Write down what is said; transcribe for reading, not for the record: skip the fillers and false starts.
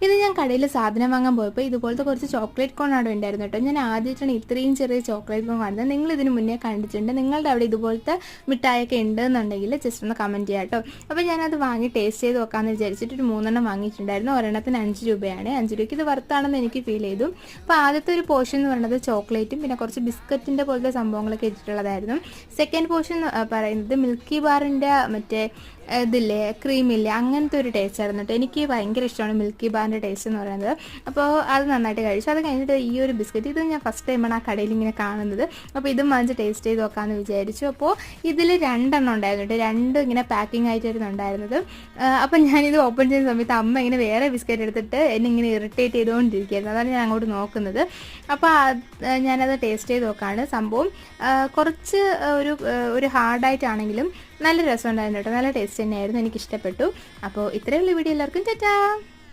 ഇത് ഞാൻ കടയിൽ സാധനം വാങ്ങാൻ പോയപ്പോൾ ഇതുപോലത്തെ കുറച്ച് ചോക്ലേറ്റ് കോൺ അവിടെ ഉണ്ടായിരുന്നു കേട്ടോ. ഞാൻ ആദ്യമായിട്ടാണ് ഇത്രയും ചെറിയ ചോക്ലേറ്റ് കോൺ കാണുന്നത്. നിങ്ങൾ ഇതിന് മുന്നേ കണ്ടിട്ടുണ്ട്? നിങ്ങളുടെ അവിടെ ഇതുപോലത്തെ മിഠായിയൊക്കെ ഉണ്ടെന്നുണ്ടെങ്കിൽ ജസ്റ്റ് ഒന്ന് കമൻറ്റ് ചെയ്യാം കേട്ടോ. അപ്പോൾ ഞാനത് വാങ്ങി ടേസ്റ്റ് ചെയ്ത് നോക്കാമെന്ന് വിചാരിച്ചിട്ട് ഒരു 3 വാങ്ങിയിട്ടുണ്ടായിരുന്നു. ഒരെണ്ണത്തിന് 5 രൂപയാണ്. 5 രൂപയ്ക്ക് ഇത് വർത്താണെന്ന് എനിക്ക് ഫീൽ ചെയ്തു. അപ്പോൾ ആദ്യത്തെ ഒരു പോർഷൻ എന്ന് പറയുന്നത് ചോക്ലേറ്റും പിന്നെ കുറച്ച് ബിസ്ക്കറ്റിൻ്റെ പോലത്തെ സംഭവങ്ങളൊക്കെ ഇട്ടിട്ടുള്ളതായിരുന്നു. സെക്കൻഡ് പോർഷൻ പറയുന്നത് മിൽക്കി ബാറിൻ്റെ മറ്റേ ഇതില്ലേ, ക്രീമില്ലേ, അങ്ങനത്തെ ഒരു ടേസ്റ്റ് ആയിരുന്നു കേട്ടോ. എനിക്ക് ഭയങ്കര ഇഷ്ടമാണ് മിൽക്കി ബാറിൻ്റെ ടേസ്റ്റ് എന്ന് പറയുന്നത്. അപ്പോൾ അത് നന്നായിട്ട് കഴിച്ചു. അത് കഴിഞ്ഞിട്ട് ഈ ഒരു ബിസ്ക്കറ്റ്, ഇത് ഞാൻ ഫസ്റ്റ് ടൈമാണ് ആ കടയിൽ ഇങ്ങനെ കാണുന്നത്. അപ്പോൾ ഇതും വാങ്ങിച്ച് ടേസ്റ്റ് ചെയ്ത് നോക്കാമെന്ന് വിചാരിച്ചു. അപ്പോൾ ഇതിൽ 2 ഉണ്ടായിരുന്നു കേട്ടോ. 2 ഇങ്ങനെ പാക്കിംഗ് ആയിട്ടായിരുന്നു ഉണ്ടായിരുന്നത്. അപ്പം ഞാനിത് ഓപ്പൺ ചെയ്യുന്ന സമയത്ത് അമ്മ ഇങ്ങനെ വേറെ ബിസ്ക്കറ്റ് എടുത്തിട്ട് എന്നെ ഇങ്ങനെ ഇറിറ്റേറ്റ് ചെയ്തുകൊണ്ടിരിക്കുകയായിരുന്നു. അതാണ് ഞാൻ അങ്ങോട്ട് നോക്കുന്നത്. അപ്പോൾ ഞാനത് ടേസ്റ്റ് ചെയ്ത് നോക്കാണ്. സംഭവം കുറച്ച് ഒരു ഹാർഡായിട്ടാണെങ്കിലും നല്ല രസം ഉണ്ടായിരുന്നു കേട്ടോ. നല്ല ടേസ്റ്റ് തന്നെയായിരുന്നു. എനിക്കിഷ്ടപ്പെട്ടു. അപ്പോൾ ഇത്രയുള്ള വീഡിയോ എല്ലാവർക്കും ടാറ്റാ.